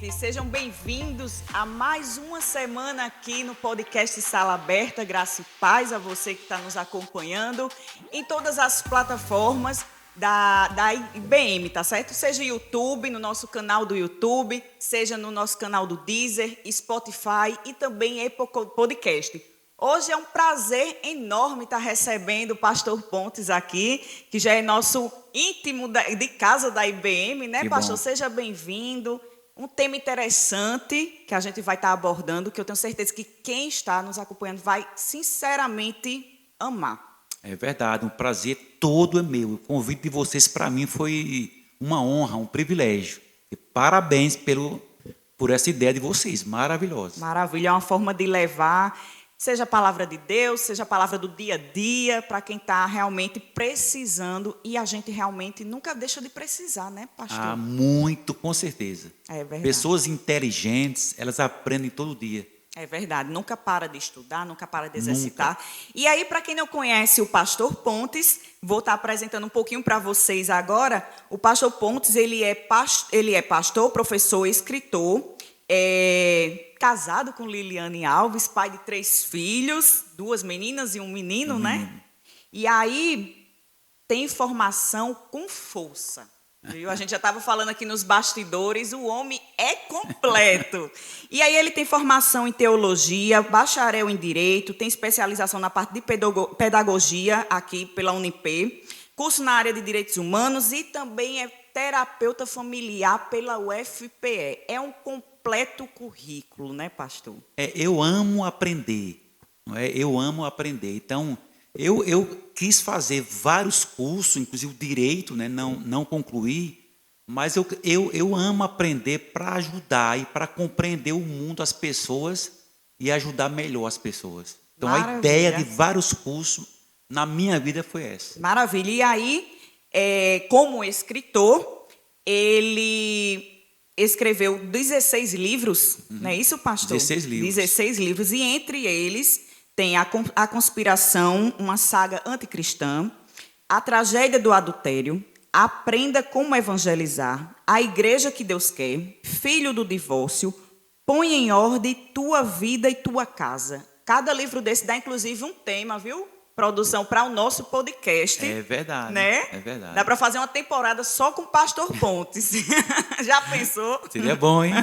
queridos, sejam bem-vindos a mais uma semana aqui no podcast Sala Aberta. Graça e paz a você que está nos acompanhando em todas as plataformas da IBM, tá certo? Seja YouTube, no nosso canal do YouTube, seja no nosso canal do Deezer, Spotify e também Apple Podcast. Hoje é um prazer enorme estar recebendo o pastor Pontes aqui, que já é nosso íntimo de casa da IBM, né, Que pastor? bom. Seja bem-vindo. Um tema interessante que a gente vai estar abordando, que eu tenho certeza que quem está nos acompanhando vai sinceramente amar. É verdade, um prazer todo é meu. O convite de vocês para mim foi uma honra, um privilégio. E parabéns por essa ideia de vocês, maravilhosa. Maravilha, é uma forma de levar, seja a palavra de Deus, seja a palavra do dia a dia, para quem está realmente precisando, e a gente realmente nunca deixa de precisar, né, pastor? Ah, muito, com certeza. É verdade. Pessoas inteligentes, elas aprendem todo dia. É verdade, nunca para de estudar, nunca para de exercitar. E aí, para quem não conhece o pastor Pontes, vou estar apresentando um pouquinho para vocês agora. O pastor Pontes, ele é pastor, professor, escritor, casado com Liliane Alves, pai de 3 filhos, 2 meninas e um menino, né? E aí, tem formação com força. Viu? A gente já estava falando aqui nos bastidores, o homem é completo. E aí ele tem formação em teologia, bacharel em direito, tem especialização na parte de pedagogia aqui pela Unip, curso na área de direitos humanos e também é terapeuta familiar pela UFPE. É um completo currículo, né, pastor? Eu amo aprender, não é? Eu amo aprender. Então, eu quis fazer vários cursos, inclusive direito, né? Não concluí, mas eu amo aprender para ajudar e para compreender o mundo, as pessoas e ajudar melhor as pessoas. Então, Maravilha. a ideia de vários cursos na minha vida foi essa. Maravilha. E aí, como escritor, ele escreveu 16 livros, não é isso, pastor? 16 livros. 16 livros, e entre eles tem a Conspiração, uma saga anticristã, A Tragédia do Adultério, Aprenda como Evangelizar, A Igreja que Deus Quer, Filho do Divórcio, Põe em Ordem Tua Vida e Tua Casa. Cada livro desse dá, inclusive, um tema, viu? Produção para o nosso podcast. É verdade, né? é verdade. Dá para fazer uma temporada só com o pastor Pontes. Já pensou? Seria bom, hein?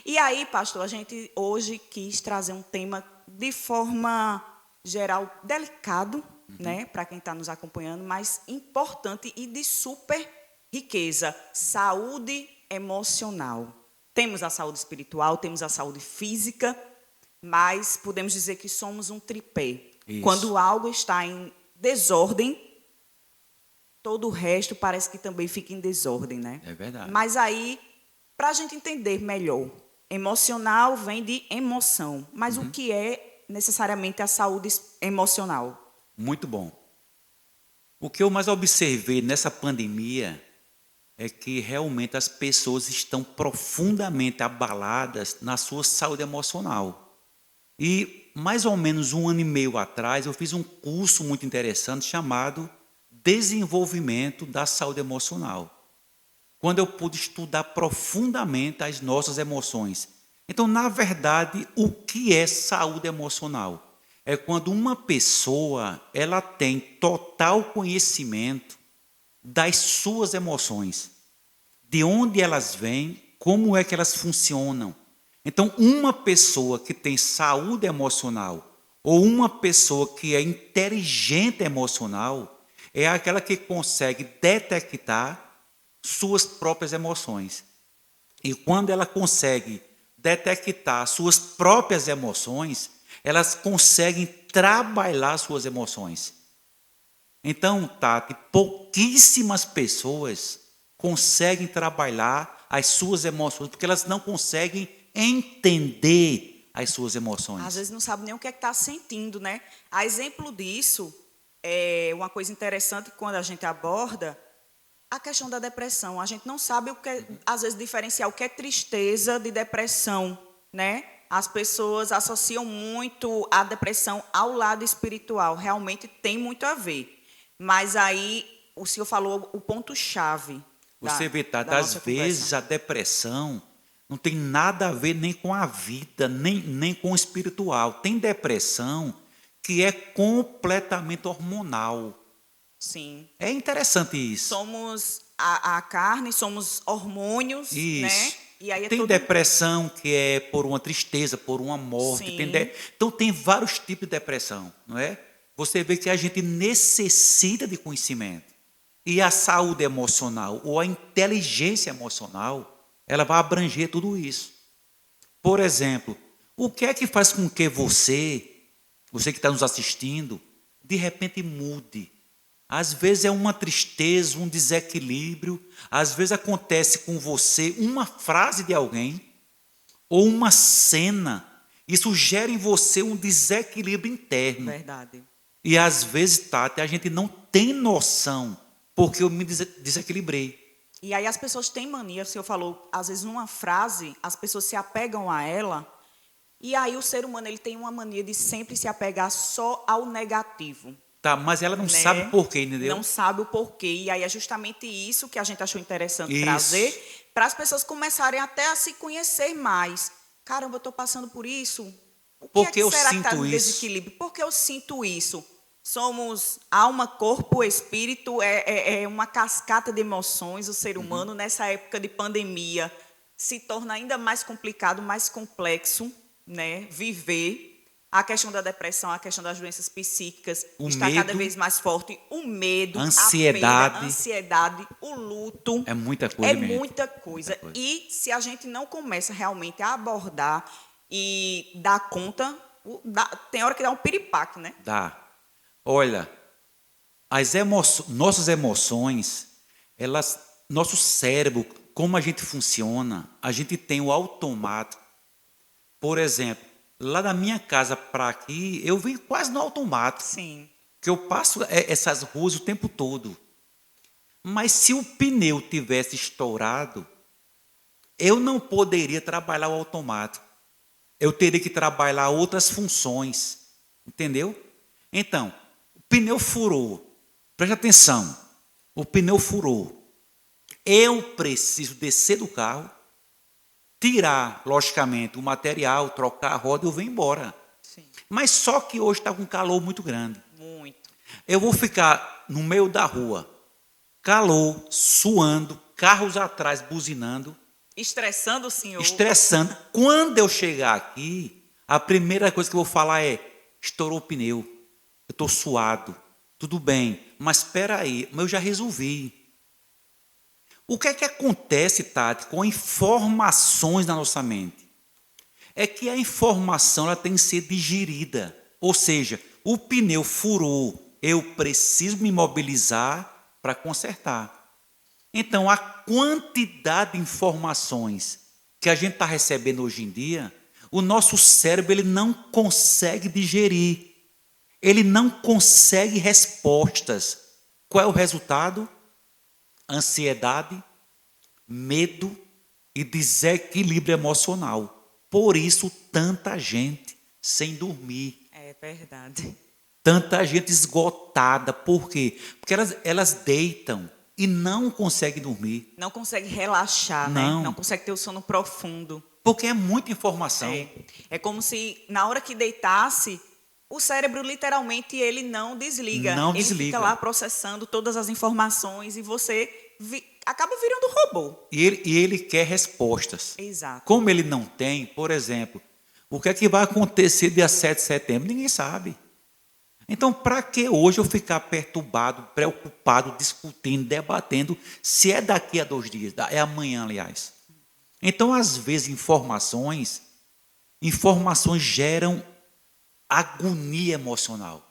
E aí, pastor, a gente hoje quis trazer um tema de forma geral delicado, né, para quem está nos acompanhando, mas importante e de super riqueza: saúde emocional. Temos a saúde espiritual, temos a saúde física, mas podemos dizer que somos um tripé. Isso. Quando algo está em desordem, todo o resto parece que também fica em desordem, né? É verdade. Mas aí, para a gente entender melhor, emocional vem de emoção. Mas o que é necessariamente a saúde emocional? Muito bom. O que eu mais observei nessa pandemia é que realmente as pessoas estão profundamente abaladas na sua saúde emocional. E mais ou menos 1 ano e meio atrás eu fiz um curso muito interessante chamado Desenvolvimento da Saúde Emocional, quando eu pude estudar profundamente as nossas emoções. Então, na verdade, o que é saúde emocional? É quando uma pessoa ela tem total conhecimento das suas emoções, de onde elas vêm, como é que elas funcionam. Então, uma pessoa que tem saúde emocional ou uma pessoa que é inteligente emocional é aquela que consegue detectar suas próprias emoções. E quando ela consegue detectar suas próprias emoções, elas conseguem trabalhar suas emoções. Então, Tati, pouquíssimas pessoas conseguem trabalhar as suas emoções, porque elas não conseguem entender as suas emoções. Às vezes não sabe nem o que é que está sentindo, né? A exemplo disso, é uma coisa interessante quando a gente aborda a questão da depressão. A gente não sabe o que é, às vezes, diferenciar o que é tristeza de depressão, né? As pessoas associam muito a depressão ao lado espiritual. Realmente tem muito a ver. Mas aí o senhor falou o ponto-chave. Você vê, Tati, às vezes a depressão Não tem nada a ver nem com a vida, nem com o espiritual. Tem depressão que é completamente hormonal. Sim. É interessante isso. Somos a carne, somos hormônios, né? Isso. E aí é Tem todo... depressão que é por uma tristeza, por uma morte. Sim. Então, tem vários tipos de depressão, não é? Você vê que a gente necessita de conhecimento. E a saúde emocional, ou a inteligência emocional, ela vai abranger tudo isso. Por exemplo, o que é que faz com que você que está nos assistindo, de repente mude? Às vezes é uma tristeza, um desequilíbrio, às vezes acontece com você uma frase de alguém ou uma cena, isso gera em você um desequilíbrio interno. Verdade. E às vezes, Tati, a gente não tem noção porque eu me desequilibrei. E aí as pessoas têm mania, o senhor falou, às vezes numa frase, as pessoas se apegam a ela, e aí o ser humano ele tem uma mania de sempre se apegar só ao negativo. Tá, mas ela não né? sabe por quê, entendeu? Não sabe o porquê. E aí é justamente isso que a gente achou interessante Isso. trazer, para as pessoas começarem até a se conhecer mais. Caramba, eu estou passando por isso. O que Porque é que eu será que está sinto no isso? desequilíbrio? Por que eu sinto isso? Somos alma, corpo, espírito, é uma cascata de emoções. O ser humano, nessa época de pandemia, se torna ainda mais complicado, mais complexo, né? Viver. A questão da depressão, a questão das doenças psíquicas está cada vez mais forte. O medo, ansiedade, a ansiedade, o luto. É muita coisa. Muita coisa. E se a gente não começa realmente a abordar e dar conta, tem hora que dá um piripaque, né? Dá. Olha, nossas emoções, nosso cérebro, como a gente funciona, a gente tem o automático. Por exemplo, lá da minha casa para aqui, eu venho quase no automático. Sim. Que eu passo essas ruas o tempo todo. Mas se o pneu tivesse estourado, eu não poderia trabalhar o automático. Eu teria que trabalhar outras funções. Entendeu? Então, o pneu furou. Preste atenção. O pneu furou. Eu preciso descer do carro, tirar, logicamente, o material, trocar a roda e eu venho embora. Sim. Mas só que hoje está com calor muito grande. Muito. Eu vou ficar no meio da rua, calor, suando, carros atrás buzinando. Estressando o senhor. Estressando. Quando eu chegar aqui, a primeira coisa que eu vou falar é, estourou o pneu, eu estou suado, tudo bem, mas espera aí, eu já resolvi. O que é que acontece, Tati, com informações na nossa mente? É que a informação ela tem que ser digerida. Ou seja, o pneu furou, eu preciso me mobilizar para consertar. Então, a quantidade de informações que a gente está recebendo hoje em dia, o nosso cérebro ele não consegue digerir. Ele não consegue respostas. Qual é o resultado? Ansiedade, medo e desequilíbrio emocional. Por isso, tanta gente sem dormir. É verdade. Tanta gente esgotada. Por quê? Porque elas deitam e não conseguem dormir. Não consegue relaxar, Não. né? Não consegue ter o sono profundo. Porque é muita informação. É como se, na hora que deitasse, o cérebro, literalmente, ele não desliga. Não ele desliga. fica lá processando todas as informações e você acaba virando robô. E ele quer respostas. Exato. Como ele não tem, por exemplo, o que é que vai acontecer dia 7 de setembro? Ninguém sabe. Então, para que hoje eu ficar perturbado, preocupado, discutindo, debatendo, se é daqui a 2 dias, é amanhã, aliás. Então, às vezes, informações geram agonia emocional.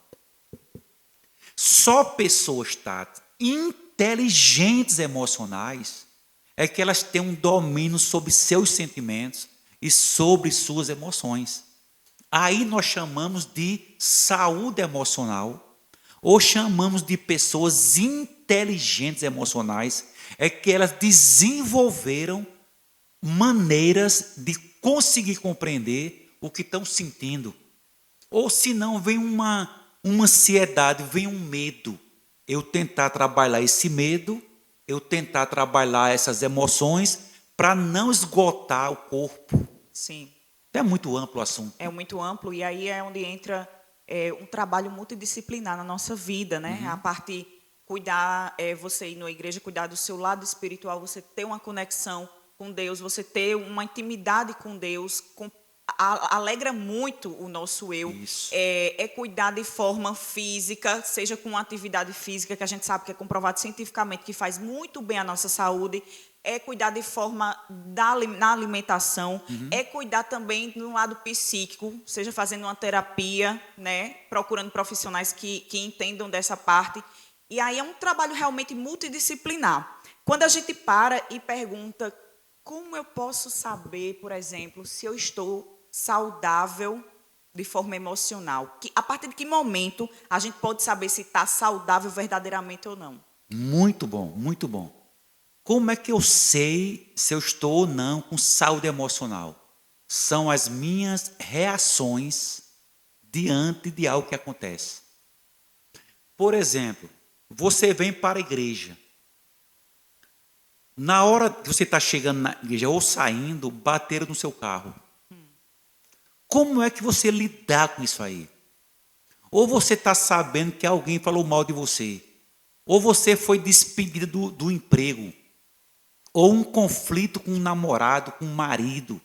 Só pessoas, Tati, inteligentes emocionais, é que elas têm um domínio sobre seus sentimentos e sobre suas emoções. Aí nós chamamos de saúde emocional, ou chamamos de pessoas inteligentes emocionais, é que elas desenvolveram maneiras de conseguir compreender o que estão sentindo. Ou se não, vem uma ansiedade, vem um medo. Eu tentar trabalhar esse medo, eu tentar trabalhar essas emoções para não esgotar o corpo. Sim. É muito amplo o assunto. É muito amplo e aí é onde entra um trabalho multidisciplinar na nossa vida, né? A parte cuidar, você ir na igreja, cuidar do seu lado espiritual, você ter uma conexão com Deus, você ter uma intimidade com Deus, alegra muito o nosso eu. Isso. É cuidar de forma física, seja com atividade física, que a gente sabe que é comprovado cientificamente que faz muito bem à nossa saúde, é cuidar de forma na alimentação, é cuidar também no lado psíquico, seja fazendo uma terapia, né, procurando profissionais que entendam dessa parte. E aí é um trabalho realmente multidisciplinar. Quando a gente para e pergunta como eu posso saber, por exemplo, se eu estou saudável de forma emocional, a partir de que momento a gente pode saber se está saudável verdadeiramente ou não? Muito bom, muito bom. Como é que eu sei se eu estou ou não com saúde emocional? São as minhas reações diante de algo que acontece. Por exemplo, você vem para a igreja. Na hora que você está chegando na igreja ou saindo, bateram no seu carro. Como é que você lidar com isso aí? Ou você está sabendo que alguém falou mal de você, ou você foi despedido do emprego, ou um conflito com um namorado, com um marido.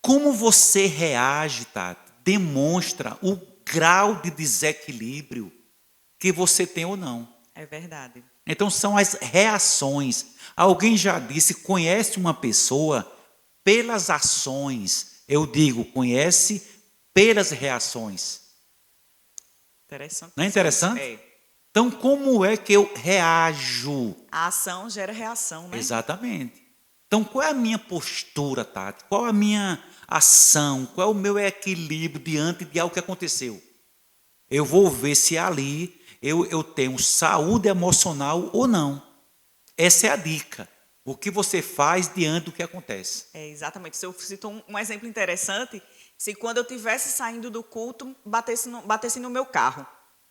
Como você reage, Tati? Demonstra o grau de desequilíbrio que você tem ou não. É verdade. Então são as reações. Alguém já disse, conhece uma pessoa pelas ações. Eu digo, conhece pelas reações. Interessante. Não é interessante? É. Então, como é que eu reajo? A ação gera reação, né? Exatamente. Então, qual é a minha postura, Tati? Qual é a minha ação? Qual é o meu equilíbrio diante de algo que aconteceu? Eu vou ver se ali eu tenho saúde emocional ou não. Essa é a dica. O que você faz diante do que acontece. É, exatamente. Se eu cito um exemplo interessante, se quando eu estivesse saindo do culto, batesse no meu carro.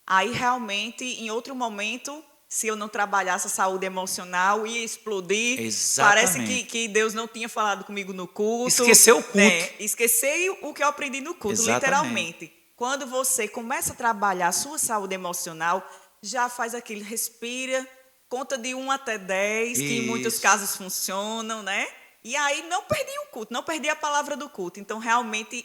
Aí, realmente, em outro momento, se eu não trabalhasse a saúde emocional, ia explodir. Exatamente. Parece que Deus não tinha falado comigo no culto. Esqueceu o culto. Né? Esqueci o que eu aprendi no culto, Exatamente. literalmente. Quando você começa a trabalhar a sua saúde emocional, já faz aquele, respira, conta de 1 até 10, que em muitos casos funcionam, né? E aí não perdi o culto, não perdi a palavra do culto. Então, realmente,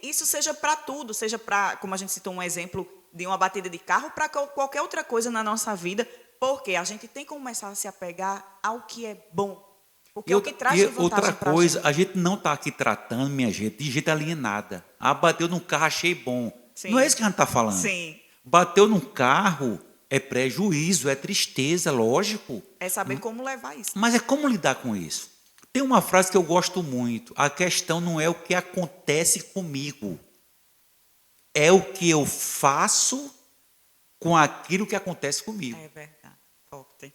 isso seja para tudo, seja para, como a gente citou um exemplo, de uma batida de carro, para qualquer outra coisa na nossa vida, porque a gente tem que começar a se apegar ao que é bom. Porque é o que traz de vantagem outra coisa, gente. a gente não está aqui tratando, minha gente, de jeito alienada. Ah, bateu num carro, achei bom. Sim. Não é isso que a gente está falando. Sim. Bateu num carro, é prejuízo, é tristeza, lógico. É saber como levar isso. Mas é como lidar com isso. Tem uma frase que eu gosto muito. A questão não é o que acontece comigo. É o que eu faço com aquilo que acontece comigo. É verdade. Forte.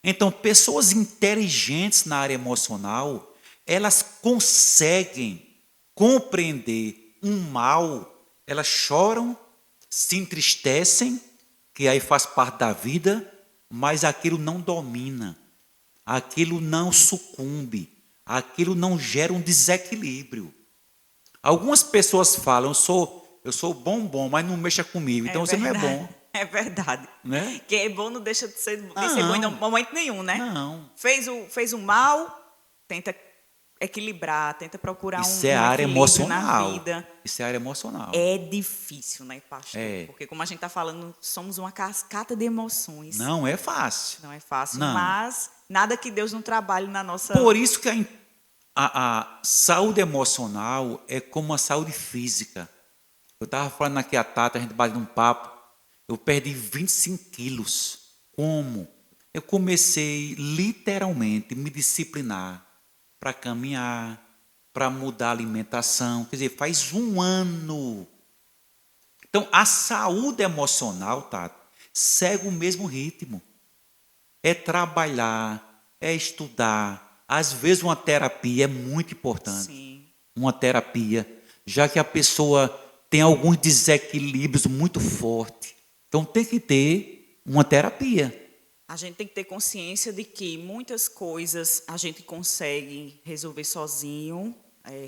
Então, pessoas inteligentes na área emocional, elas conseguem compreender um mal, elas choram, se entristecem, que aí faz parte da vida, mas aquilo não domina, aquilo não sucumbe, aquilo não gera um desequilíbrio. Algumas pessoas falam, eu sou bom, mas não mexa comigo, então você não é bom. É verdade. Né? Quem é bom não deixa de ser bom em momento nenhum, né? Não. Fez o mal, tenta equilibrar, tenta procurar Isso é área equilíbrio emocional. na vida. Isso é área emocional. É difícil, né, pastor? É. Porque como a gente está falando, somos uma cascata de emoções. Não é fácil. Não é fácil, Não. mas nada que Deus não trabalhe na nossa... Por isso que a saúde emocional é como a saúde física. Eu estava falando aqui à Tata, a gente bateu um papo, eu perdi 25 quilos. Como? Eu comecei literalmente a me disciplinar para caminhar, para mudar a alimentação. Quer dizer, faz 1 ano. Então, a saúde emocional, Tata, segue o mesmo ritmo. É trabalhar, é estudar. Às vezes uma terapia é muito importante. Sim. Uma terapia, já que a pessoa tem alguns desequilíbrios muito fortes. Então tem que ter uma terapia. A gente tem que ter consciência de que muitas coisas a gente consegue resolver sozinho,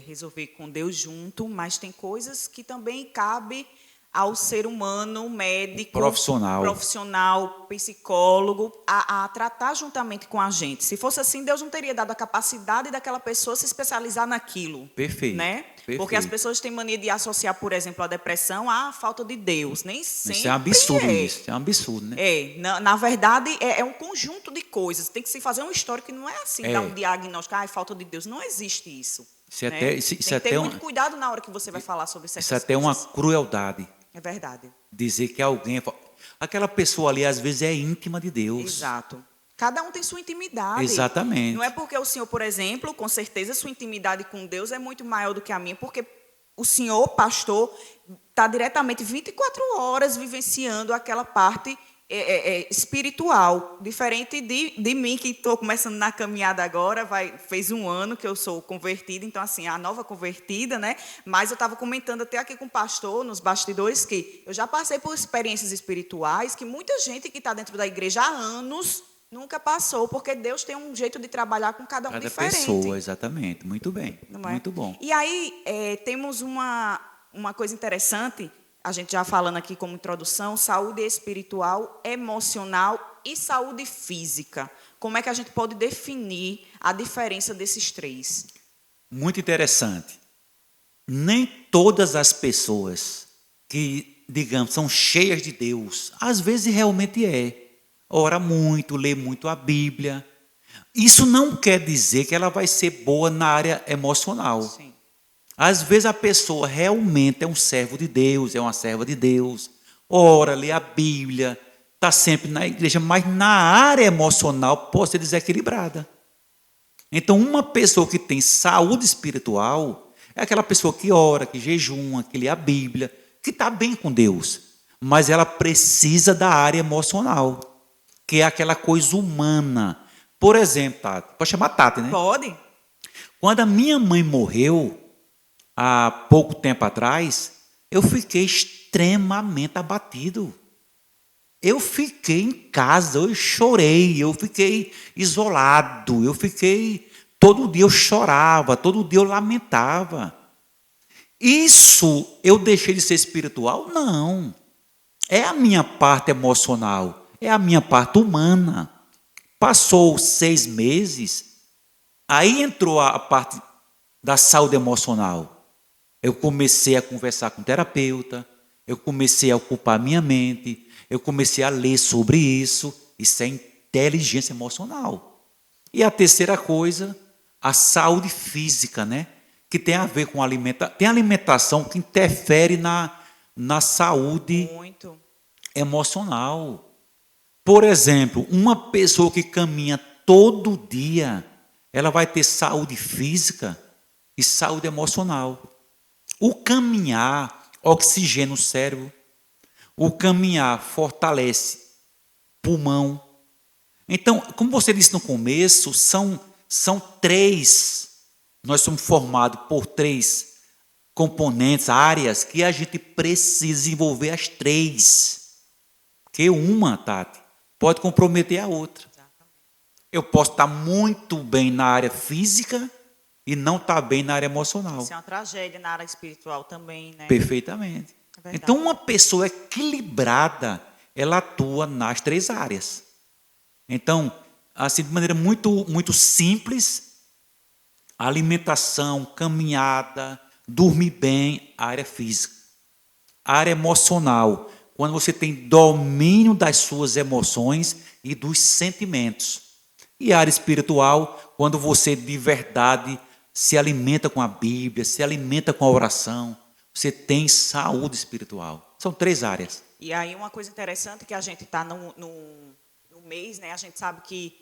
resolver com Deus junto, mas tem coisas que também cabe ao ser humano, médico, profissional, psicólogo, a tratar juntamente com a gente. Se fosse assim, Deus não teria dado a capacidade daquela pessoa se especializar naquilo. Perfeito. Né? Perfeito. Porque as pessoas têm mania de associar, por exemplo, a depressão à falta de Deus. Nem sempre isso é um absurdo, isso é um absurdo, né? Na verdade, é um conjunto de coisas. Tem que se fazer um histórico, não é assim, dar um diagnóstico, falta de Deus. Não existe isso. Isso né? tem que ter muito cuidado na hora que você vai falar sobre certas coisas. Isso é até uma crueldade. É verdade. Dizer que alguém... Aquela pessoa ali, às vezes, é íntima de Deus. Exato. Cada um tem sua intimidade. Exatamente. Não é porque o senhor, por exemplo, com certeza sua intimidade com Deus é muito maior do que a minha, porque o senhor, pastor, está diretamente 24 horas vivenciando aquela parte espiritual, diferente de mim, que estou começando na caminhada agora, fez 1 ano que eu sou convertida, então, assim, a nova convertida, né? Mas eu estava comentando até aqui com o pastor, nos bastidores, que eu já passei por experiências espirituais que muita gente que está dentro da igreja há anos nunca passou, porque Deus tem um jeito de trabalhar com cada um diferente. Cada pessoa, exatamente. Muito bem, muito bom. E aí, temos uma coisa interessante, a gente já falando aqui como introdução, saúde espiritual, emocional e saúde física. Como é que a gente pode definir a diferença desses 3? Muito interessante. Nem todas as pessoas que, digamos, são cheias de Deus, às vezes realmente ora muito, lê muito a Bíblia. Isso não quer dizer que ela vai ser boa na área emocional. Sim. Às vezes a pessoa realmente é um servo de Deus, é uma serva de Deus, ora, lê a Bíblia, está sempre na igreja, mas na área emocional pode ser desequilibrada. Então, uma pessoa que tem saúde espiritual é aquela pessoa que ora, que jejuma, que lê a Bíblia, que está bem com Deus, mas ela precisa da área emocional, que é aquela coisa humana. Por exemplo, Tati, pode chamar Tati, né? Pode. Quando a minha mãe morreu, há pouco tempo atrás, eu fiquei extremamente abatido. Eu fiquei em casa, eu chorei, eu fiquei isolado, todo dia eu chorava, todo dia eu lamentava. Isso eu deixei de ser espiritual? Não. É a minha parte emocional, é a minha parte humana. Passou 6 meses, aí entrou a parte da saúde emocional. Eu comecei a conversar com o terapeuta, eu comecei a ocupar a minha mente, eu comecei a ler sobre isso. Isso é inteligência emocional. E a terceira coisa, a saúde física, né? Que tem a ver com alimentação. Tem alimentação que interfere na saúde emocional. Por exemplo, uma pessoa que caminha todo dia, ela vai ter saúde física e saúde emocional. O caminhar oxigena o cérebro, o caminhar fortalece pulmão. Então, como você disse no começo, são 3, nós somos formados por 3 componentes, áreas, que a gente precisa desenvolver as 3. Porque uma, Tati, pode comprometer a outra. Eu posso estar muito bem na área física e não estar bem na área emocional. Isso é uma tragédia na área espiritual também, né? Perfeitamente. Então, uma pessoa equilibrada, ela atua nas 3 áreas. Então, assim, de maneira muito, muito simples, alimentação, caminhada, dormir bem, área física. A área emocional, quando você tem domínio das suas emoções e dos sentimentos. E a área espiritual, quando você de verdade se alimenta com a Bíblia, se alimenta com a oração, você tem saúde espiritual. São 3 áreas. E aí uma coisa interessante que a gente está no mês, né? A gente sabe que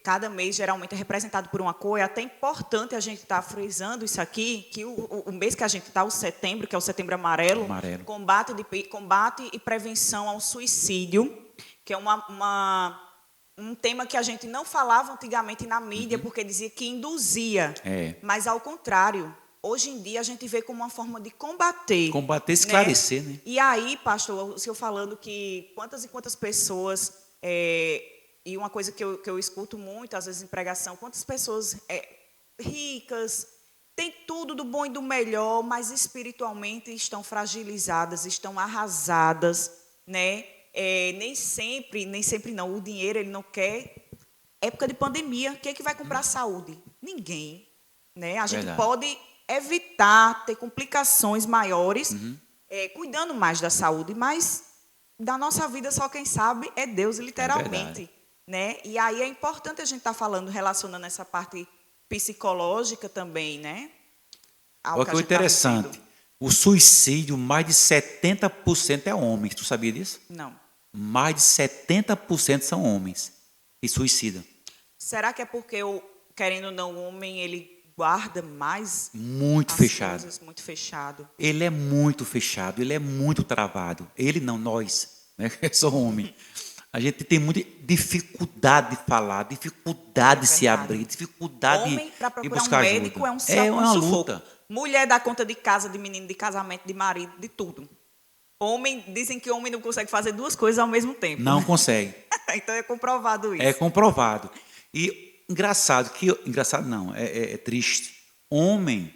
cada mês geralmente é representado por uma cor. É até importante a gente estar frisando isso aqui, que o mês que a gente está, o setembro, que é o Setembro Amarelo, combate e prevenção ao suicídio, que é um tema que a gente não falava antigamente na mídia, porque dizia que induzia. Mas, ao contrário, hoje em dia a gente vê como uma forma de combater. Combater, esclarecer, né? E aí, pastor, o senhor falando que quantas e quantas pessoas e uma coisa que eu escuto muito, às vezes, em pregação, quantas pessoas ricas, têm tudo do bom e do melhor, mas espiritualmente estão fragilizadas, estão arrasadas, né? Nem sempre não, o dinheiro ele não quer. Época de pandemia, quem é que vai comprar saúde? Ninguém, né? A gente Verdade. pode evitar ter complicações maiores, cuidando mais da saúde, mas da nossa vida só quem sabe é Deus, literalmente, né? E aí é importante a gente estar falando, relacionando essa parte psicológica também, né? Ao Olha que a que gente está interessante. vivendo. O suicídio, mais de 70% é homens. Tu sabia disso? Não. Mais de 70% são homens que suicidam. Será que é porque, querendo ou não, o homem ele guarda mais Muito as fechado. coisas, muito fechado? Ele é muito fechado, ele é muito travado. Ele não, nós, né? Eu sou homem. A gente tem muita dificuldade de falar, dificuldade de se verdade. abrir, dificuldade Homem, para de procurar buscar um médico, ajuda. é É um uma sufoco. luta. Mulher dá conta de casa, de menino, de casamento, de marido, de tudo. Homem, dizem que homem não consegue fazer duas coisas ao mesmo tempo. Não consegue. Então é comprovado isso. É comprovado. E engraçado não, é triste. Homem,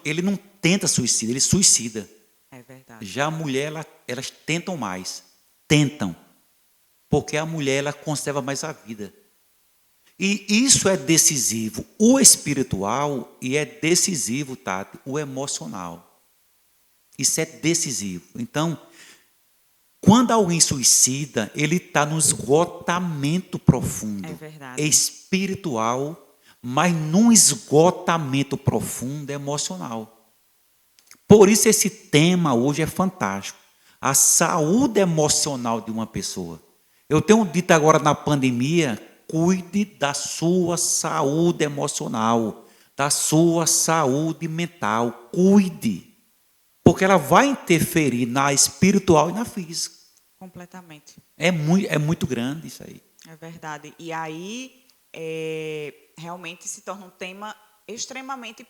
ele não tenta suicídio, ele suicida. É verdade. Já a mulher, elas tentam mais. Tentam. Porque a mulher, ela conserva mais a vida. E isso é decisivo. O espiritual e é decisivo, Tati, o emocional. Isso é decisivo. Então, quando alguém suicida, ele está no esgotamento profundo. É verdade. Espiritual, mas num esgotamento profundo emocional. Por isso esse tema hoje é fantástico. A saúde emocional de uma pessoa. Eu tenho dito agora na pandemia, cuide da sua saúde emocional, da sua saúde mental. Cuide. Porque ela vai interferir na espiritual e na física. Completamente. É muito grande isso aí. É verdade. E aí, realmente se torna um tema extremamente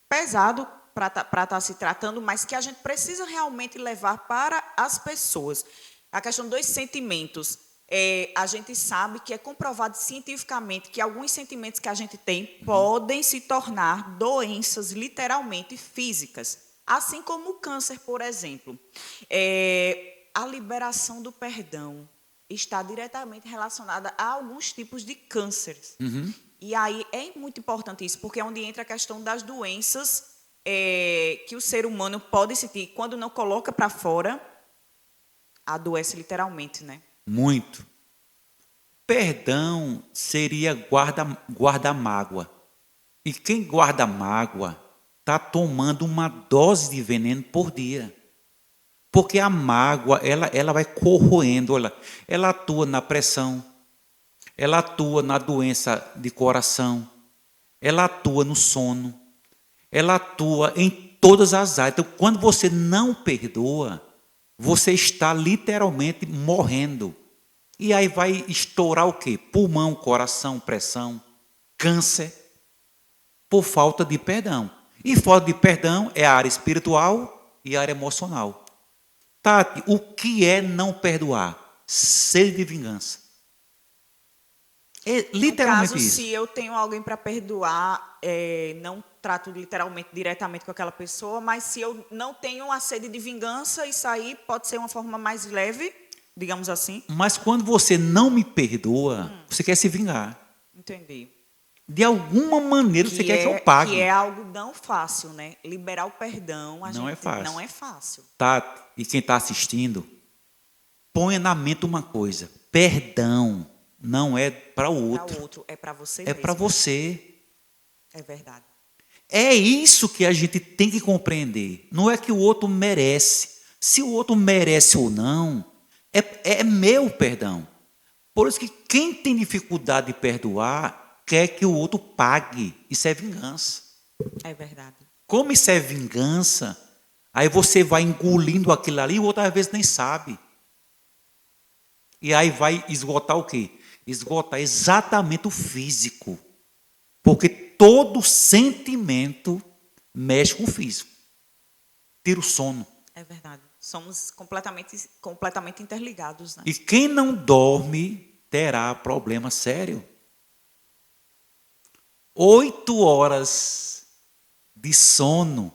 pesado para estar se tratando, mas que a gente precisa realmente levar para as pessoas. A questão dos sentimentos. A gente sabe que é comprovado cientificamente que alguns sentimentos que a gente tem podem se tornar doenças literalmente físicas. Assim como o câncer, por exemplo. A liberação do perdão está diretamente relacionada a alguns tipos de cânceres. E aí é muito importante isso, porque é onde entra a questão das doenças que o ser humano pode sentir. Quando não coloca para fora, adoece literalmente, né? Muito. Perdão seria guarda mágoa. E quem guarda mágoa está tomando uma dose de veneno por dia. Porque a mágoa, ela vai corroendo, ela atua na pressão, ela atua na doença de coração, ela atua no sono, ela atua em todas as áreas. Então, quando você não perdoa, você está literalmente morrendo. E aí vai estourar o quê? Pulmão, coração, pressão, câncer, por falta de perdão. E falta de perdão é a área espiritual e a área emocional. Tati, o que é não perdoar? Sede de vingança. É literalmente no caso, isso. se eu tenho alguém para perdoar, não trato literalmente, diretamente com aquela pessoa, mas se eu não tenho a sede de vingança, isso aí pode ser uma forma mais leve, digamos assim. Mas quando você não me perdoa, você quer se vingar. Entendi. De alguma maneira você quer que eu pague. Que é algo não fácil, né? Liberar o perdão, Não é fácil. Não é fácil. Tati, e quem está assistindo, ponha na mente uma coisa: perdão não é para o outro. Para o outro, é para você É mesmo. para você. É verdade. É isso que a gente tem que compreender. Não é que o outro merece. Se o outro merece ou não, é meu perdão. Por isso que quem tem dificuldade de perdoar quer que o outro pague. Isso é vingança. É verdade. Como isso é vingança, aí você vai engolindo aquilo ali e o outro às vezes nem sabe. E aí vai esgotar o quê? Esgotar exatamente o físico. Porque todo sentimento mexe com o físico. Tira o sono. É verdade. Somos completamente interligados, né? E quem não dorme terá problema sério. 8 horas de sono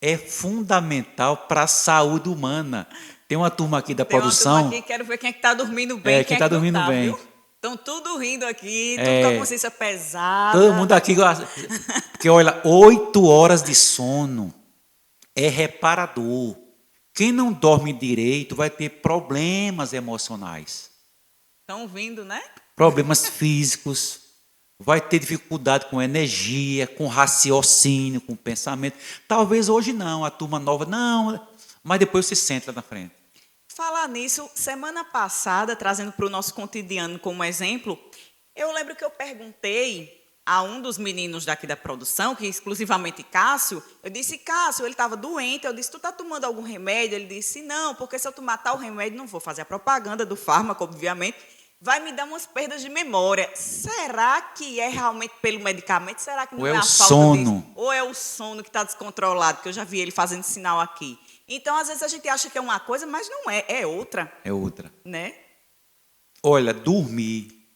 é fundamental para a saúde humana. Tem uma turma aqui da Tem uma produção. turma aqui, quero ver quem é que está dormindo bem, Quem está que não dormindo tá, bem. viu? Estão tudo rindo aqui, tudo com a consciência pesada. Todo mundo aqui gosta. Porque, olha, 8 horas de sono é reparador. Quem não dorme direito vai ter problemas emocionais. Estão vindo, né? Problemas físicos. Vai ter dificuldade com energia, com raciocínio, com pensamento. Talvez hoje não, a turma nova não, mas depois você senta na frente. Falar nisso, semana passada, trazendo para o nosso cotidiano como exemplo, eu lembro que eu perguntei a um dos meninos daqui da produção, que é exclusivamente Cássio, eu disse, Cássio, ele estava doente, eu disse, tu está tomando algum remédio? Ele disse, não, porque se eu tomar tal remédio, não vou fazer a propaganda do fármaco, obviamente, vai me dar umas perdas de memória. Será que é realmente pelo medicamento? Será que não é a falta sono? Ou é o sono que está descontrolado, que eu já vi ele fazendo sinal aqui. Então, às vezes, a gente acha que é uma coisa, mas não é, é outra. É outra. Né? Olha, dormir,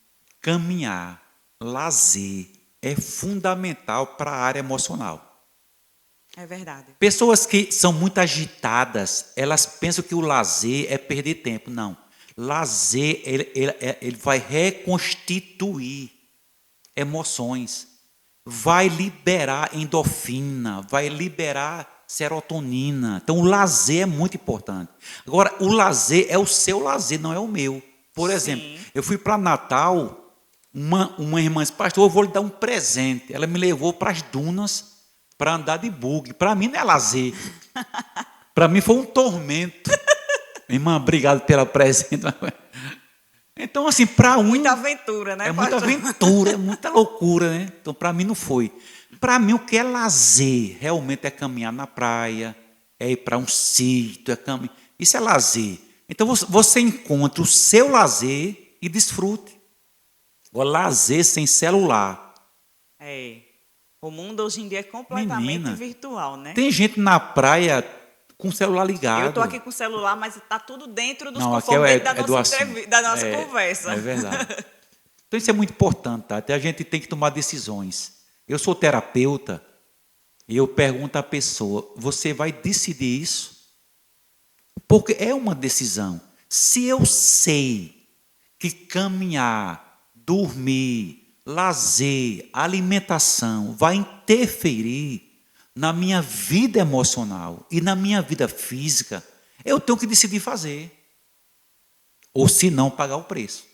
caminhar, lazer é fundamental para a área emocional. É verdade. Pessoas que são muito agitadas, elas pensam que o lazer é perder tempo. Não. Lazer, ele vai reconstituir emoções, vai liberar endorfina, vai liberar serotonina. Então, o lazer é muito importante. Agora, o lazer é o seu lazer, não é o meu. Por exemplo, eu fui para Natal, uma irmã disse, pastor, eu vou lhe dar um presente. Ela me levou para as dunas para andar de buggy. Para mim não é lazer. Para mim foi um tormento. Irmã, obrigado pela presente. Então, assim, para muita aventura, né? É muita aventura, é muita loucura, né? Então, para mim não foi. Para mim, o que é lazer realmente é caminhar na praia, é ir para um sítio, é caminhar. Isso é lazer. Então, você encontra o seu lazer e desfrute. O lazer sem celular. É. O mundo hoje em dia é completamente virtual, né? Tem gente na praia com o celular ligado. Eu estou aqui com o celular, mas está tudo dentro dos conformes da nossa conversa. É verdade. Então, isso é muito importante, tá? Até a gente tem que tomar decisões. Eu sou terapeuta e eu pergunto à pessoa, você vai decidir isso? Porque é uma decisão. Se eu sei que caminhar, dormir, lazer, alimentação vai interferir na minha vida emocional e na minha vida física, eu tenho que decidir fazer. Ou se não, pagar o preço.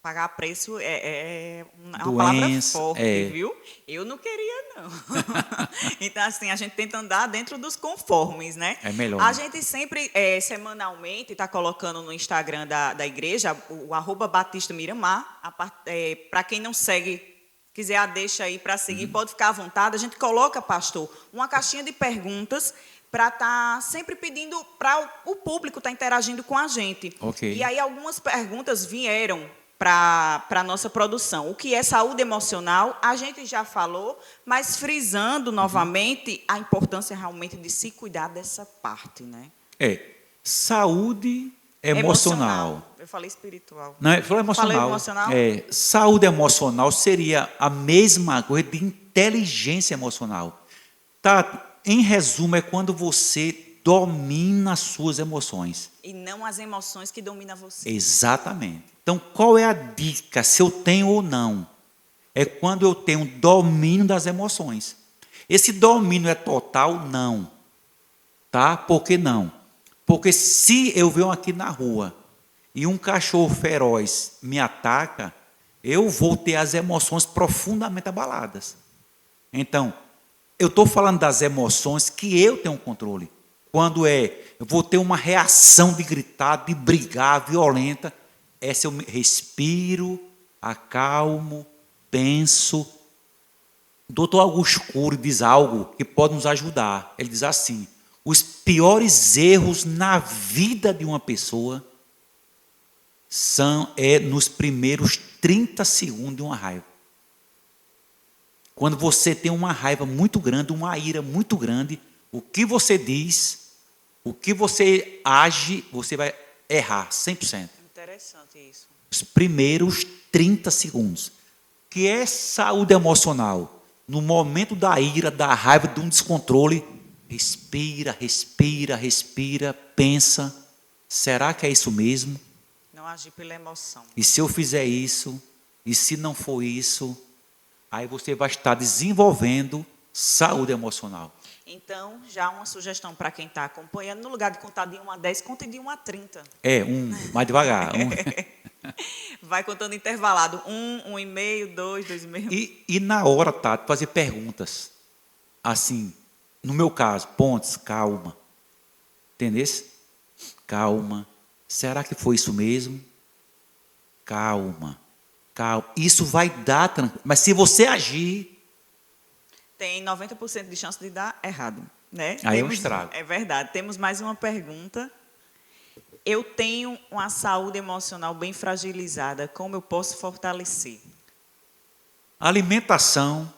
Pagar preço é uma palavra forte, viu? Eu não queria, não. Então, assim, a gente tenta andar dentro dos conformes, né? É melhor. A gente sempre, semanalmente, está colocando no Instagram da igreja, o @Batista Miramar. Para quem não segue, quiser deixa aí para seguir, pode ficar à vontade. A gente coloca, pastor, uma caixinha de perguntas para estar sempre pedindo para o público estar interagindo com a gente. Okay. E aí algumas perguntas vieram para a nossa produção. O que é saúde emocional, a gente já falou, mas frisando novamente a importância realmente de se cuidar dessa parte, né? Saúde emocional. Eu falei espiritual. Não, eu falei emocional. Falei emocional? Saúde emocional seria a mesma coisa de inteligência emocional. Tá? Em resumo, é quando você domina as suas emoções. E não as emoções que dominam você. Exatamente. Então, qual é a dica, se eu tenho ou não? É quando eu tenho domínio das emoções. Esse domínio é total? Não. Tá? Por que não? Porque se eu venho aqui na rua e um cachorro feroz me ataca, eu vou ter as emoções profundamente abaladas. Então, eu estou falando das emoções que eu tenho controle. Quando eu vou ter uma reação de gritar, de brigar, violenta, essa eu respiro, acalmo, penso. O doutor Augusto Cury diz algo que pode nos ajudar. Ele diz assim, os piores erros na vida de uma pessoa são nos primeiros 30 segundos de uma raiva. Quando você tem uma raiva muito grande, uma ira muito grande, o que você diz O que você age, você vai errar 100%. Interessante isso. Os primeiros 30 segundos. Que é saúde emocional. No momento da ira, da raiva, de um descontrole, respira, respira, respira, pensa. Será que é isso mesmo? Não agir pela emoção. E se eu fizer isso? E se não for isso? Aí você vai estar desenvolvendo saúde emocional. Então, já uma sugestão para quem está acompanhando, no lugar de contar de 1 a 10, conte de 1 a 30. Mais devagar. Vai contando intervalado. 1, 1,5, 2, 2,5. E na hora, Tati, fazer perguntas. Assim, no meu caso, Pontes, calma. Entendeu? Calma. Será que foi isso mesmo? Calma. Calma. Isso vai dar tranquilo. Mas se você agir... Tem 90% de chance de dar errado, né? Aí é um estrago. É verdade. Temos mais uma pergunta. Eu tenho uma saúde emocional bem fragilizada. Como eu posso fortalecer? Alimentação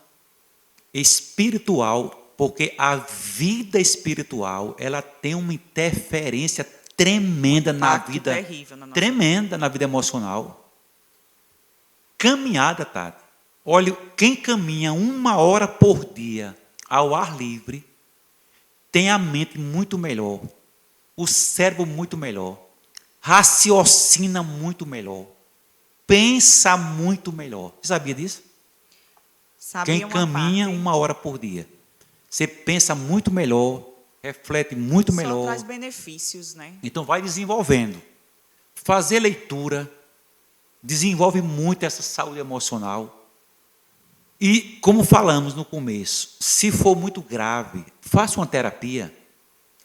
espiritual, porque a vida espiritual, ela tem uma interferência tremenda na vida. Terrível na nossa Tremenda na vida emocional. Caminhada, Tati. Olha, quem caminha 1 hora por dia ao ar livre tem a mente muito melhor, o cérebro muito melhor, raciocina muito melhor, pensa muito melhor. Você sabia disso? Sabia. Quem caminha 1 hora por dia, você pensa muito melhor, reflete muito melhor. Só traz benefícios, né? Então vai desenvolvendo. Fazer leitura desenvolve muito essa saúde emocional. E, como falamos no começo, se for muito grave, faça uma terapia.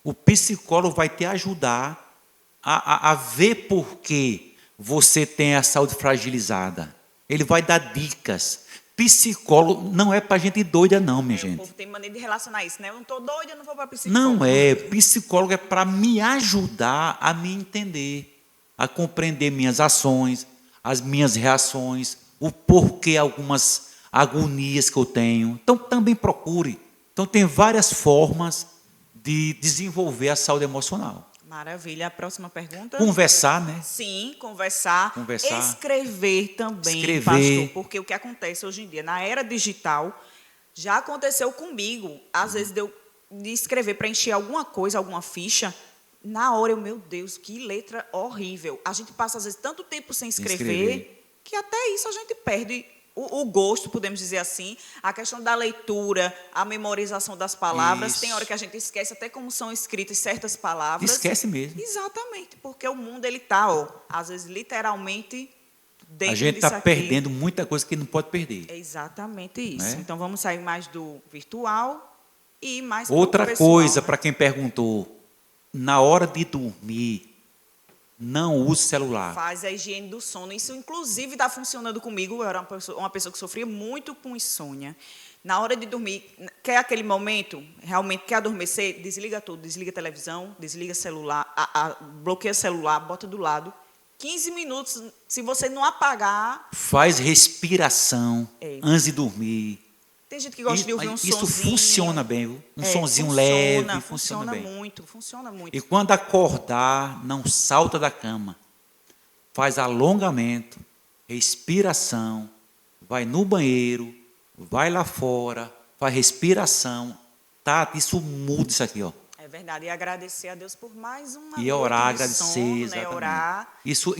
O psicólogo vai te ajudar a ver por que você tem a saúde fragilizada. Ele vai dar dicas. Psicólogo não é para gente doida, não, minha gente. O povo tem maneira de relacionar isso, né? Eu não estou doida, eu não vou para psicólogo. Não é. Psicólogo é para me ajudar a me entender, a compreender minhas ações, as minhas reações, o porquê algumas agonias que eu tenho. Então, também procure. Então, tem várias formas de desenvolver a saúde emocional. Maravilha. A próxima pergunta? Conversar, né? Sim, conversar. Escrever também, Escrever. pastor, porque o que acontece hoje em dia, na era digital, já aconteceu comigo, às vezes de escrever, preencher alguma coisa, alguma ficha, na hora meu Deus, que letra horrível. A gente passa, às vezes, tanto tempo sem escrever, que até isso a gente perde o gosto, podemos dizer assim, a questão da leitura, a memorização das palavras. Isso. Tem hora que a gente esquece até como são escritas certas palavras. Esquece mesmo. Exatamente, porque o mundo ele está, às vezes, literalmente dentro a gente está perdendo muita coisa que não pode perder. É exatamente isso. Então, vamos sair mais do virtual e mais outra pro pessoal, coisa, né? Para quem perguntou, na hora de dormir, não use celular. Faz a higiene do sono. Isso, inclusive, está funcionando comigo. Eu era uma pessoa que sofria muito com insônia. Na hora de dormir, quer aquele momento, realmente quer adormecer, desliga tudo. Desliga a televisão, desliga celular, bloqueia o celular, bota do lado. 15 minutos, se você não apagar... Faz respiração antes de dormir. Tem gente que gosta de ouvir um sonzinho. Isso funciona bem, viu? Um sonzinho leve, funciona bem. Funciona muito. E quando acordar, não salta da cama. Faz alongamento, respiração, vai no banheiro, vai lá fora, faz respiração. Tá? Isso muda isso aqui, ó. É verdade. E agradecer a Deus por mais uma E orar, agradecer, sono, exatamente. Né? Orar. Isso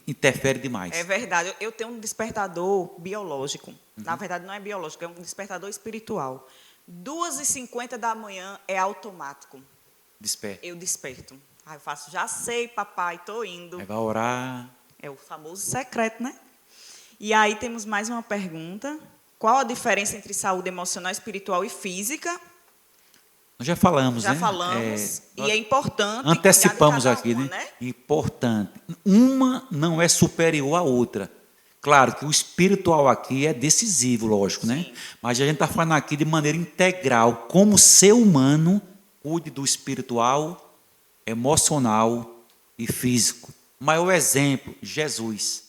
interfere demais. É verdade. Eu tenho um despertador biológico. Na verdade, não é biológico, é um despertador espiritual. 2h50 da manhã é automático. Desperta. Eu desperto. Aí eu faço, já sei, papai, estou indo. Aí vai orar. É o famoso secreto, né? E aí temos mais uma pergunta. Qual a diferença entre saúde emocional, espiritual e física? Nós já falamos, né? Já falamos. E é importante. Antecipamos aqui, uma, né? Importante. Uma não é superior à outra. Claro que o espiritual aqui é decisivo, lógico, Sim. né? Mas a gente está falando aqui de maneira integral, como ser humano cuide do espiritual, emocional e físico. O maior exemplo, Jesus.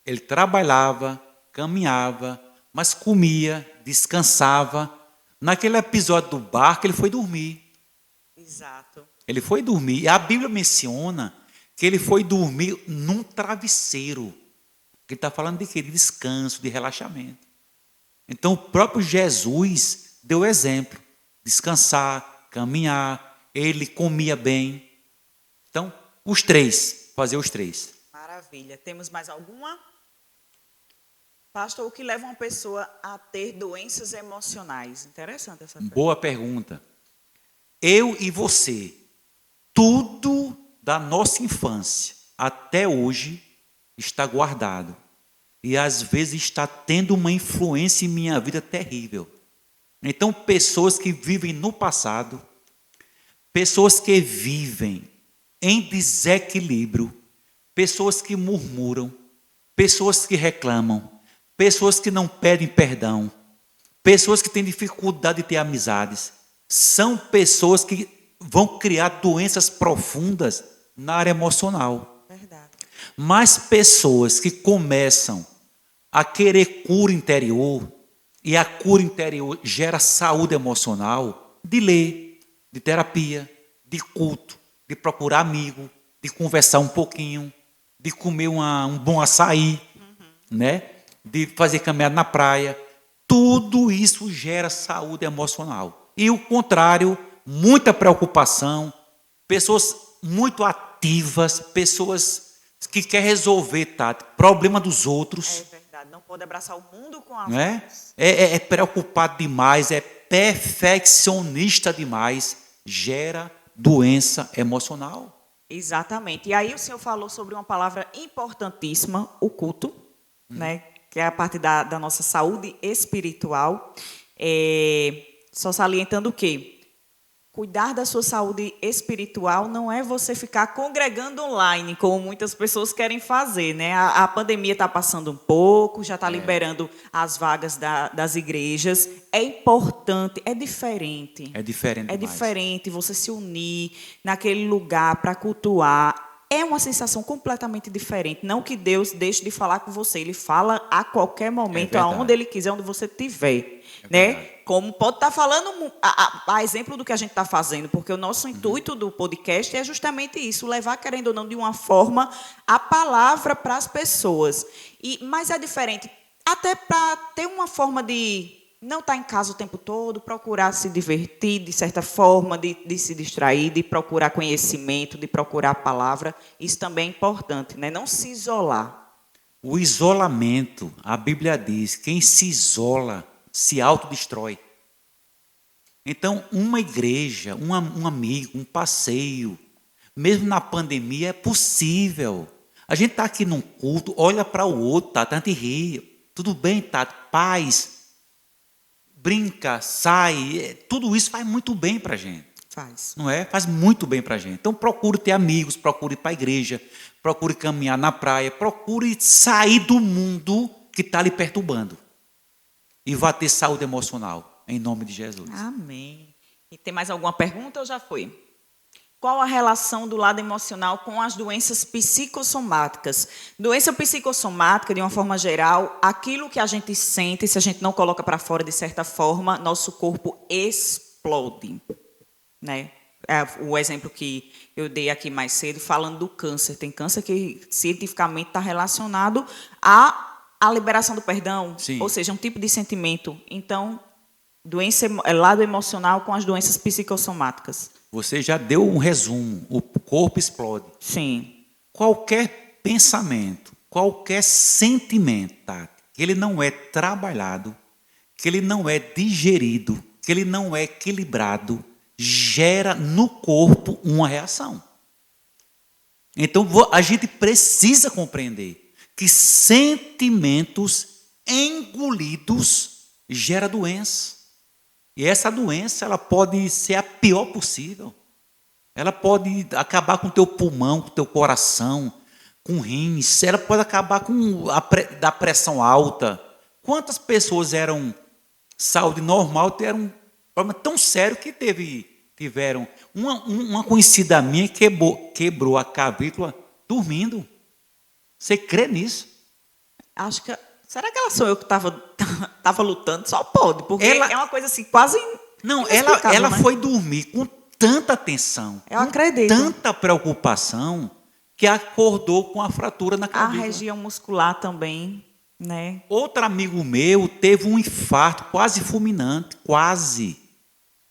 Ele trabalhava, caminhava, mas comia, descansava. Naquele episódio do barco, ele foi dormir. Exato. Ele foi dormir. E a Bíblia menciona que ele foi dormir num travesseiro. Ele está falando de quê? De descanso, de relaxamento. Então, o próprio Jesus deu exemplo. Descansar, caminhar. Ele comia bem. Então, os três. Fazer os três. Maravilha. Temos mais alguma? Pastor, o que leva uma pessoa a ter doenças emocionais? Interessante essa pergunta. Boa pergunta. Eu e você, tudo da nossa infância até hoje está guardado. E às vezes está tendo uma influência em minha vida terrível. Então, pessoas que vivem no passado, pessoas que vivem em desequilíbrio, pessoas que murmuram, pessoas que reclamam, pessoas que não pedem perdão, pessoas que têm dificuldade de ter amizades, são pessoas que vão criar doenças profundas na área emocional. Verdade. Mas pessoas que começam a querer cura interior, e a cura interior gera saúde emocional, de ler, de terapia, de culto, de procurar amigo, de conversar um pouquinho, de comer um bom açaí, né? De fazer caminhada na praia, tudo isso gera saúde emocional. E o contrário, muita preocupação, pessoas muito ativas, pessoas que querem resolver, Tati, problema dos outros. É verdade, não pode abraçar o mundo com a Né? voz. É preocupado demais, é perfeccionista demais, gera doença emocional. Exatamente. E aí o senhor falou sobre uma palavra importantíssima, o culto, né? Que é a parte da nossa saúde espiritual. Só salientando o quê? Cuidar da sua saúde espiritual não é você ficar congregando online, como muitas pessoas querem fazer, né? A pandemia está passando um pouco, já está liberando as vagas das igrejas. É importante, é diferente. É diferente É demais. diferente você se unir naquele lugar para cultuar. É uma sensação completamente diferente. Não que Deus deixe de falar com você. Ele fala a qualquer momento, verdade. aonde Ele quiser, onde você estiver. É Né? verdade. Como pode estar falando a exemplo do que a gente está fazendo, porque o nosso intuito do podcast é justamente isso, levar, querendo ou não, de uma forma, a palavra para as pessoas. Mas é diferente, até para ter uma forma de não estar em casa o tempo todo, procurar se divertir, de certa forma, de se distrair, de procurar conhecimento, de procurar a palavra. Isso também é importante, né? Não se isolar. O isolamento, a Bíblia diz, quem se isola se autodestrói. Então, uma igreja, um amigo, um passeio, mesmo na pandemia, é possível. A gente está aqui num culto, olha para o outro, tá? A gente ri. Tudo bem, tá? Paz. Brinca, sai. Tudo isso faz muito bem para a gente. Faz. Não é? Faz muito bem para a gente. Então, procure ter amigos, procure ir para a igreja, procure caminhar na praia, procure sair do mundo que está lhe perturbando. E vá ter saúde emocional, em nome de Jesus. Amém. E tem mais alguma pergunta ou já foi? Qual a relação do lado emocional com as doenças psicossomáticas? Doença psicossomática, de uma forma geral, aquilo que a gente sente, se a gente não coloca para fora de certa forma, nosso corpo explode. Né? O exemplo que eu dei aqui mais cedo, falando do câncer. Tem câncer que cientificamente está relacionado a liberação do perdão, Sim. ou seja, um tipo de sentimento. Então, lado emocional com as doenças psicossomáticas. Você já deu um resumo. O corpo explode. Sim. Qualquer pensamento, qualquer sentimento, Tati, que ele não é trabalhado, que ele não é digerido, que ele não é equilibrado, gera no corpo uma reação. Então, a gente precisa compreender que sentimentos engolidos gera doença. E essa doença, ela pode ser a pior possível. Ela pode acabar com o teu pulmão, com o teu coração, com rins. Ela pode acabar com da pressão alta. Quantas pessoas eram saúde normal, tiveram um problema tão sério que tiveram. Uma conhecida minha quebrou a clavícula dormindo. Você crê nisso? Acho que... Será que ela sou eu que estava lutando? Só pode, porque Ela- é uma coisa assim, quase... Não, inexplicável, ela né? foi dormir com tanta tensão, Eu com acredito. tanta preocupação, que acordou com a fratura na A cabeça. região muscular também, né? Outro amigo meu teve um infarto quase fulminante, quase.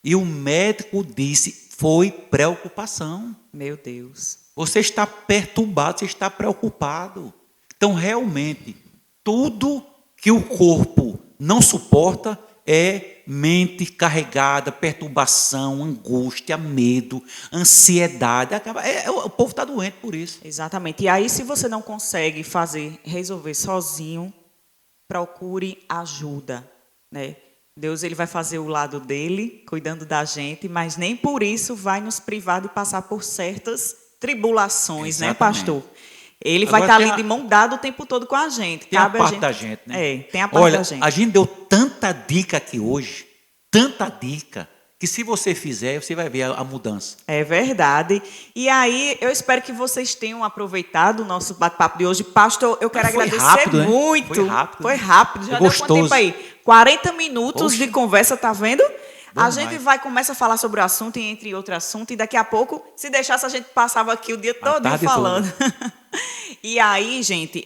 E o médico disse, foi preocupação. Meu Deus. Você está perturbado, você está preocupado. Então, realmente, tudo que o corpo não suporta é mente carregada, perturbação, angústia, medo, ansiedade. O povo está doente por isso. Exatamente. E aí, se você não consegue resolver sozinho, procure ajuda, né? Deus, ele vai fazer o lado dele, cuidando da gente, mas nem por isso vai nos privar de passar por certas tribulações, né, Exatamente. pastor? Ele Agora vai estar tem ali de mão dada o tempo todo com a gente. Tem a Cabe parte da gente, né? tem a parte Olha, da gente. a gente deu tanta dica aqui hoje, tanta dica, que se você fizer, você vai ver a mudança. É verdade. E aí, eu espero que vocês tenham aproveitado o nosso bate-papo de hoje. Pastor, eu quero Foi agradecer rápido, né? muito. Foi rápido. Foi rápido. Já Foi deu quanto gostoso. tempo aí? 40 minutos Oxe. de conversa, tá vendo? A Bom gente demais. começa a falar sobre o assunto, e entre outros assuntos, e daqui a pouco, se deixasse, a gente passava aqui o dia todo tarde falando. E aí, gente,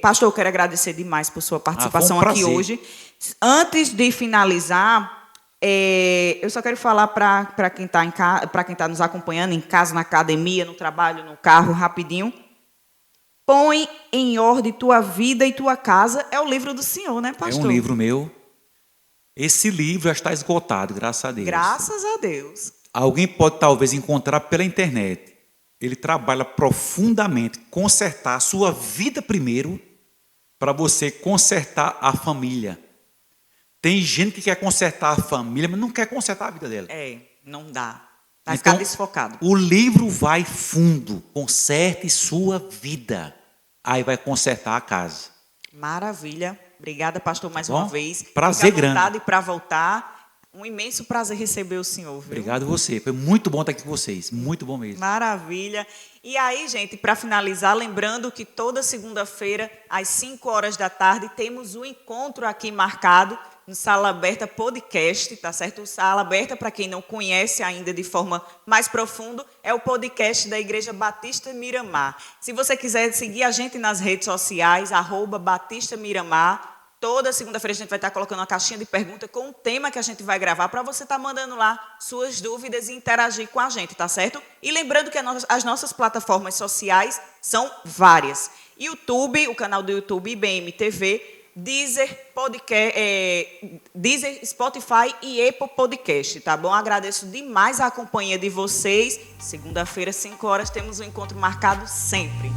pastor, eu quero agradecer demais por sua participação foi um aqui prazer. hoje. Antes de finalizar, eu só quero falar para quem está nos acompanhando em casa, na academia, no trabalho, no carro, rapidinho. Põe em ordem tua vida e tua casa. É o livro do Senhor, né, É pastor? um livro meu. Esse livro já está esgotado, graças a Deus. Graças a Deus. Alguém pode talvez encontrar pela internet. Ele trabalha profundamente, consertar a sua vida primeiro, para você consertar a família. Tem gente que quer consertar a família, mas não quer consertar a vida dela. Não dá. Vai Então, ficar desfocado. O livro vai fundo, conserte sua vida. Aí vai consertar a casa. Maravilha. Obrigada, pastor, mais Bom, uma vez. prazer Fique à vontade grande. para voltar. Um imenso prazer receber o senhor, viu? Obrigado você. Foi muito bom estar aqui com vocês. Muito bom mesmo. Maravilha. E aí, gente, para finalizar, lembrando que toda segunda-feira, às 5 horas da tarde, temos um encontro aqui marcado no Sala Aberta Podcast, tá certo? O Sala Aberta, para quem não conhece ainda de forma mais profunda, é o podcast da Igreja Batista Miramar. Se você quiser seguir a gente nas redes sociais, @Batista Miramar, toda segunda-feira a gente vai estar colocando uma caixinha de pergunta com o tema que a gente vai gravar para você estar mandando lá suas dúvidas e interagir com a gente, tá certo? E lembrando que as nossas plataformas sociais são várias. YouTube, o canal do YouTube IBM TV, Deezer, Spotify e Apple Podcast, tá bom? Agradeço demais a companhia de vocês. Segunda-feira, 5 horas, temos um encontro marcado sempre.